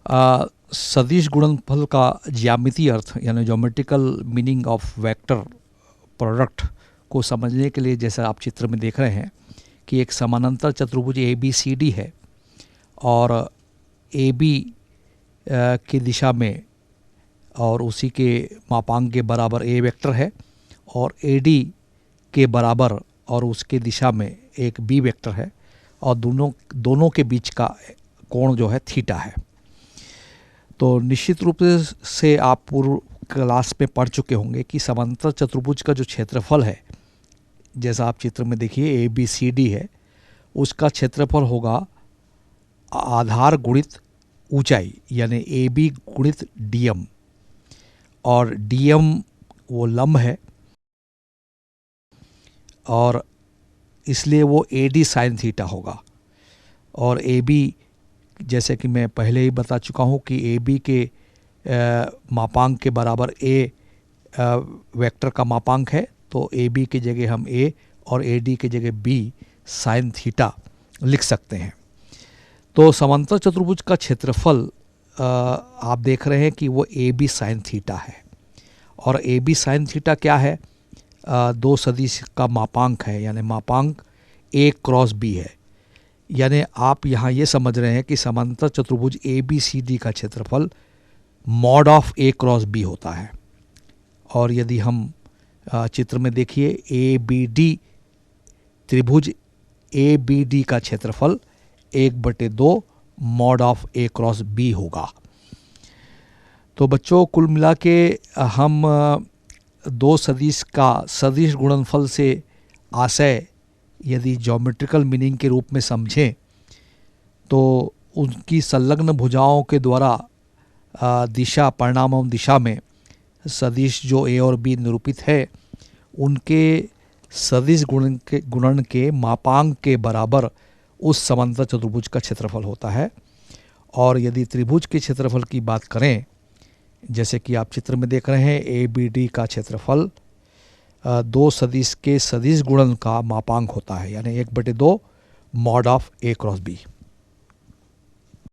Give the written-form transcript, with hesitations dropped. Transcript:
सदिश गुणनफल का ज्यामितीय अर्थ यानी geometrical meaning of vector product को समझने के लिए जैसा आप चित्र में देख रहे हैं कि एक समानांतर चतुर्भुज ए बी सी डी है और ए बी की दिशा में और उसी के मापांक के बराबर ए वेक्टर है और ए डी के बराबर और उसके दिशा में एक बी वेक्टर है और दोनों के बीच का कोण जो है थीटा है। तो निश्चित रूप से आप पूर्व क्लास में पढ़ चुके होंगे कि समांतर चतुर्भुज का जो क्षेत्रफल है, जैसा आप चित्र में देखिए ए बी सी डी है, उसका क्षेत्रफल होगा आधार गुणित ऊंचाई यानी ए बी गुणित डी एम, और डी एम वो लंब है और इसलिए वो ए डी साइन थीटा होगा। और ए बी जैसे कि मैं पहले ही बता चुका हूँ कि ए बी के मापांक के बराबर ए वेक्टर का मापांक है, तो ए बी की जगह हम ए और ए डी की जगह बी साइन थीटा लिख सकते हैं। तो समांतर चतुर्भुज का क्षेत्रफल आप देख रहे हैं कि वो ए बी साइन थीटा है और ए बी साइन थीटा क्या है? दो सदिश का मापांक है यानी मापांक ए क्रॉस बी है। यानी आप यहाँ ये समझ रहे हैं कि समांतर चतुर्भुज ए बी सी डी का क्षेत्रफल mod of a cross b होता है। और यदि हम चित्र में देखिए ए बी डी त्रिभुज ए बी डी का क्षेत्रफल 1/2 mod of a cross b होगा। तो बच्चों कुल मिला के हम दो सदिश का सदिश गुणनफल से आशय यदि ज्योमेट्रिकल मीनिंग के रूप में समझें तो उनकी संलग्न भुजाओं के द्वारा दिशा परिणाम एवं दिशा में सदिश जो ए और बी निरूपित है उनके सदिश गुणन के मापांक के बराबर उस समांतर चतुर्भुज का क्षेत्रफल होता है। और यदि त्रिभुज के क्षेत्रफल की बात करें, जैसे कि आप चित्र में देख रहे हैं ए बी डी का क्षेत्रफल दो सदिश के सदिश गुणन का मापांक होता है यानी 1/2 mod of a cross B.